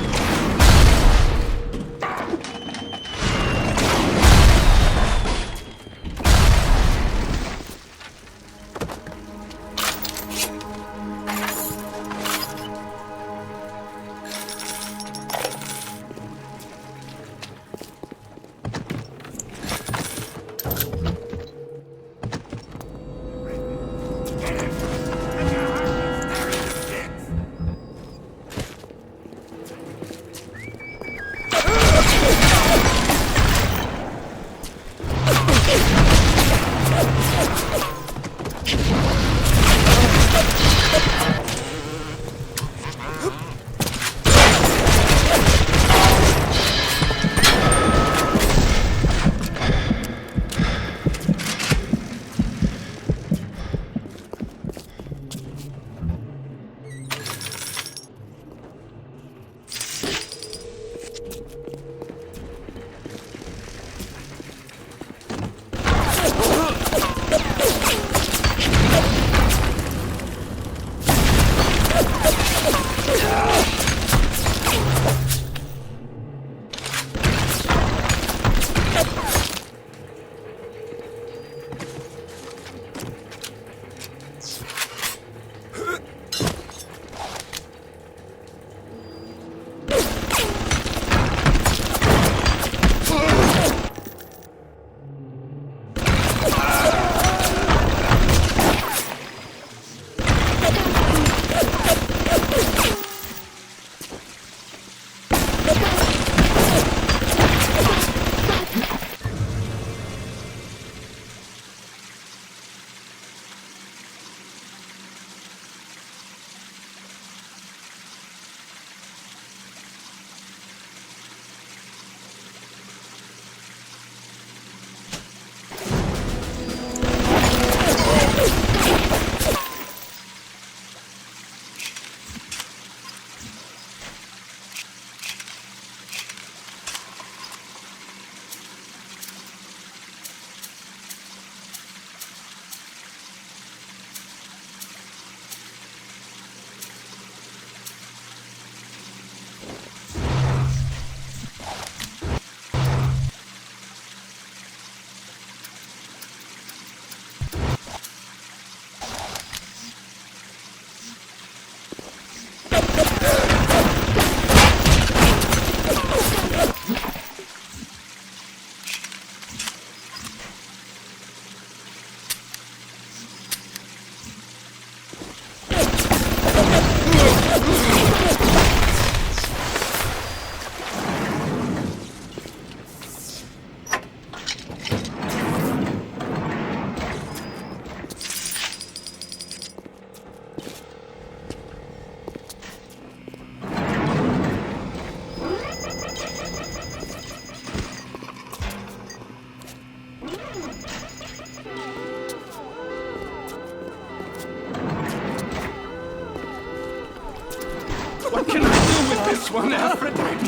This one, Aphrodite.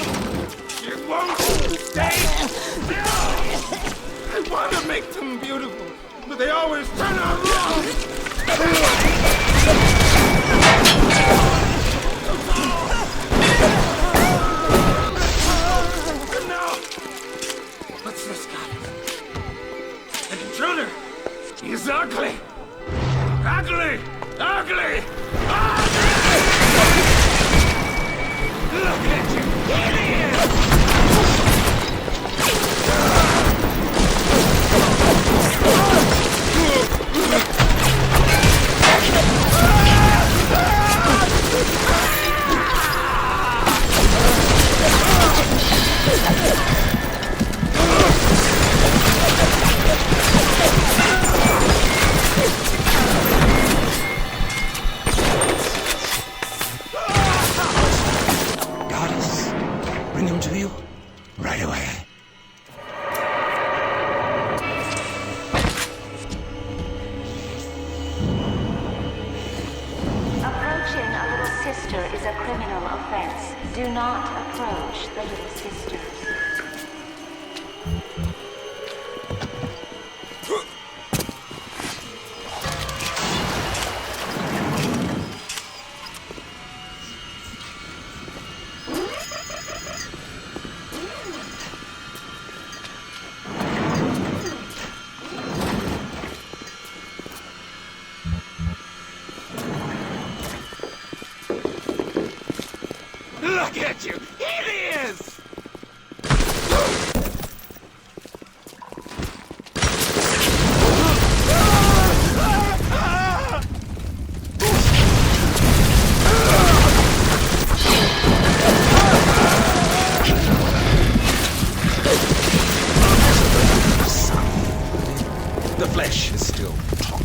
It won't stay still. I want to make them beautiful, but they always turn out wrong. And now, what's this guy? An intruder. He's ugly. Ugly! Ugly! Ugly! Look at you! Here he is! Goddess, bring him to you right away. Approaching a little sister is a criminal offense. Do not approach the little sisters. Look at you! Here he is! The flesh is still hot.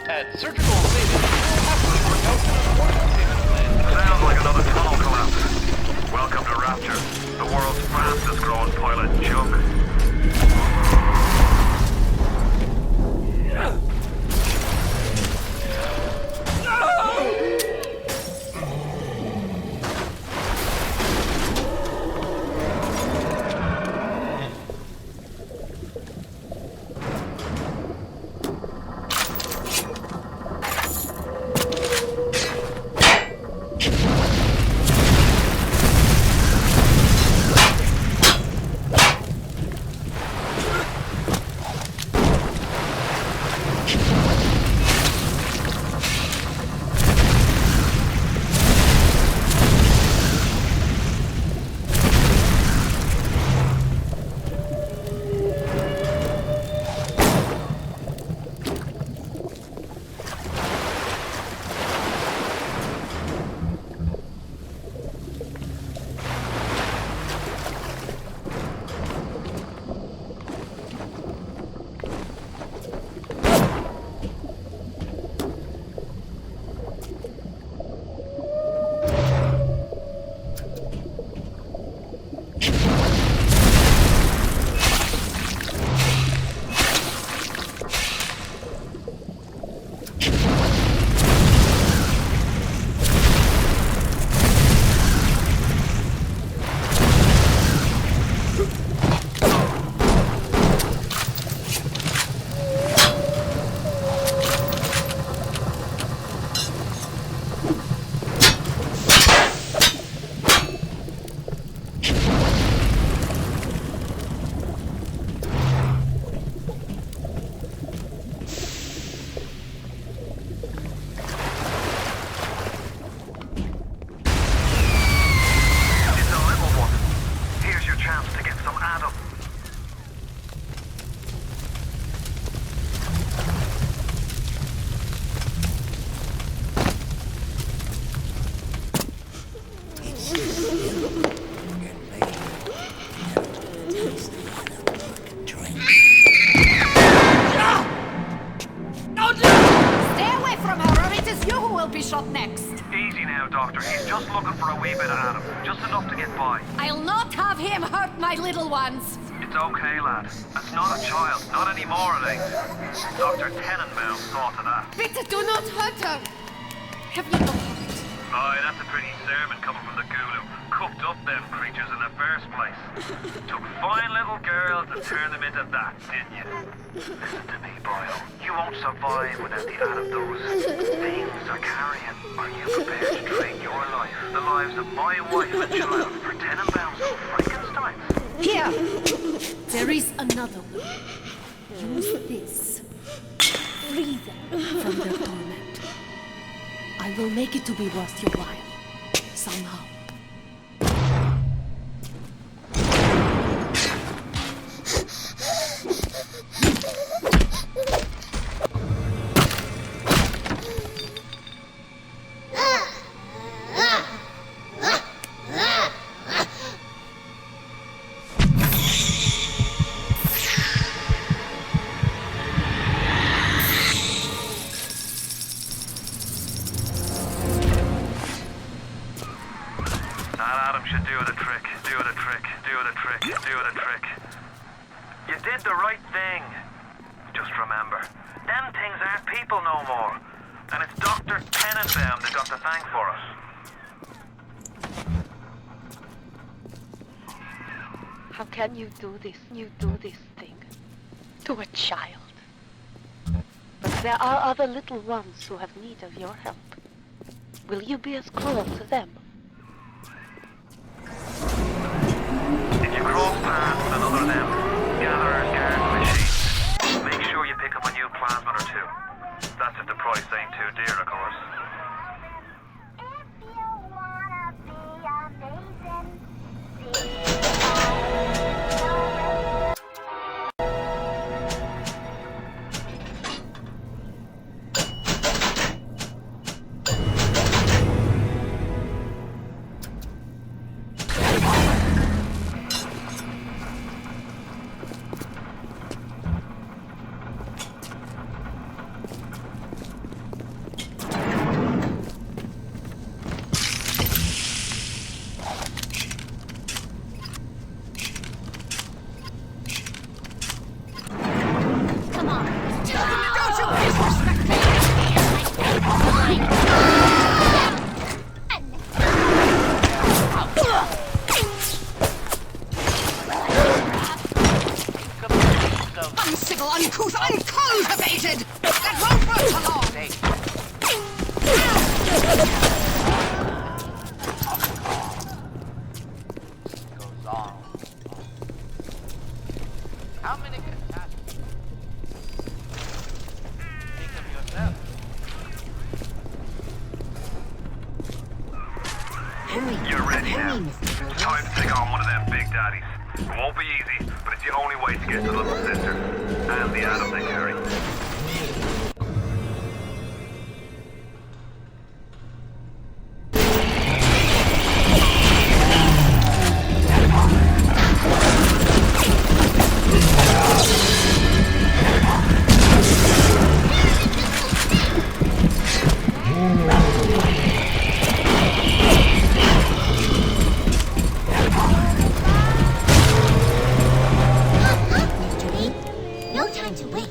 And surgical savings will happily work out an affordable payment plan. Sounds like another tunnel collapse. Welcome to Rapture, the world's fastest growing pilot junk. shot next. Easy now, Doctor. He's just looking for a wee bit of Adam. Just enough to get by. I'll not have him hurt my little ones. It's okay, lad. It's not a child. Not anymore, it ain't. Dr. Tenenbaum saw to that. Bitte, do not hurt her. Have you no heart? Aye, that's a pretty sermon coming from the ghoul who cooked up them creatures in the first place. Took fine little girls and turned them into that, didn't you? Listen to me, boyo. You won't survive without the Adam those things are carrying. Are you prepared to trade your life, the lives of my wife and child, for Tenenbaum's Frankenstein? Here! There is another way. Use this. Free them from their torment. I will make it to be worth your while. Somehow. You did the right thing. Just remember, them things aren't people no more. And it's Dr. Tenenbaum they got to thank for us. How can you do this? You do this thing to a child. But there are other little ones who have need of your help. Will you be as cruel to them? If you cross paths with another of them, gatherers, guard machines, make sure you pick up a new plasmid or two. That's if the price ain't too dear, of course. Uncivil, uncouth, uncultivated! That won't work for long! Goes on. How many catastrophes? Think of yourself. You're ready now. Time to take on one of them big daddies. It won't be easy, but it's the only way to get to little sister and the Adam they carry. No time to waste.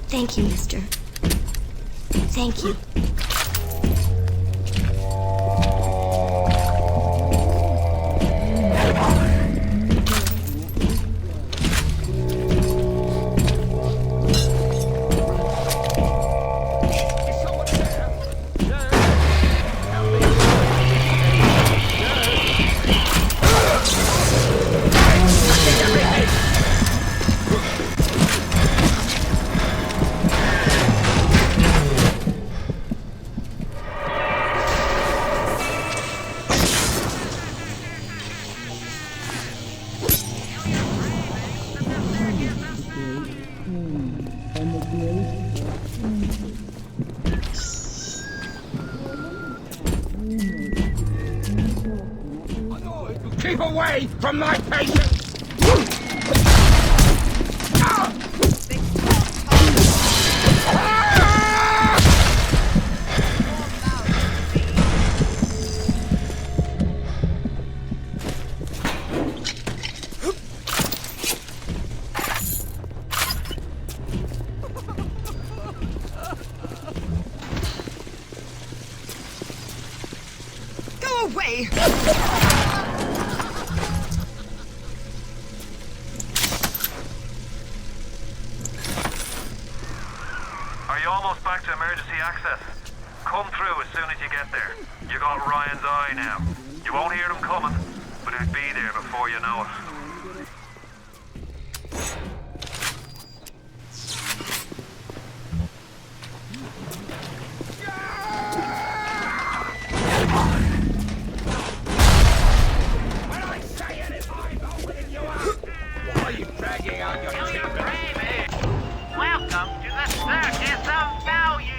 Thank you, mister. Thank you. Keep away from my patient! way! Are you almost back to emergency access? Come through as soon as you get there. You got Ryan's eye now. You won't hear them coming, but he'll be there before you know it. Why are you dragging out your children? Welcome to the circus of value.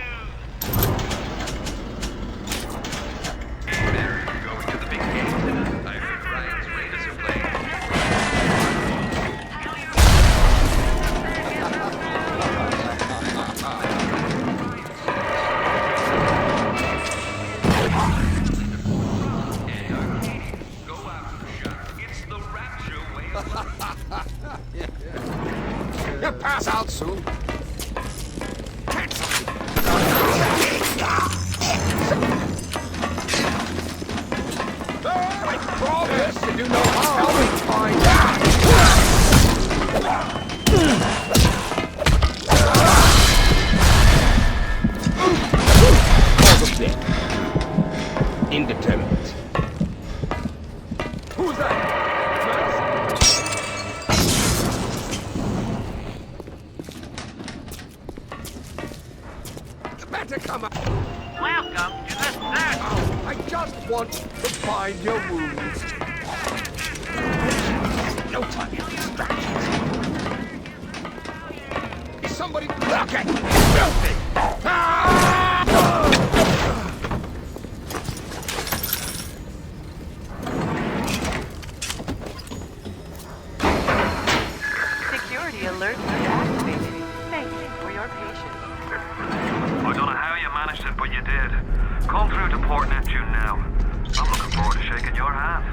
Mary, you going to the big game tonight? I heard Ryan's Raiders are playing. Go after the shark. It's the rapture way of life. You'll pass out soon. I promise to do no harm. Indeterminate. Who's that? Better come up. Welcome to the circus. I just want to find your wounds. No time for distractions. Is somebody okay? Filthy! Security alerts are activated. Thank you for your patience. I don't know how you managed it, but you did. Come through to Port Neptune now. I'm looking forward to shaking your hand.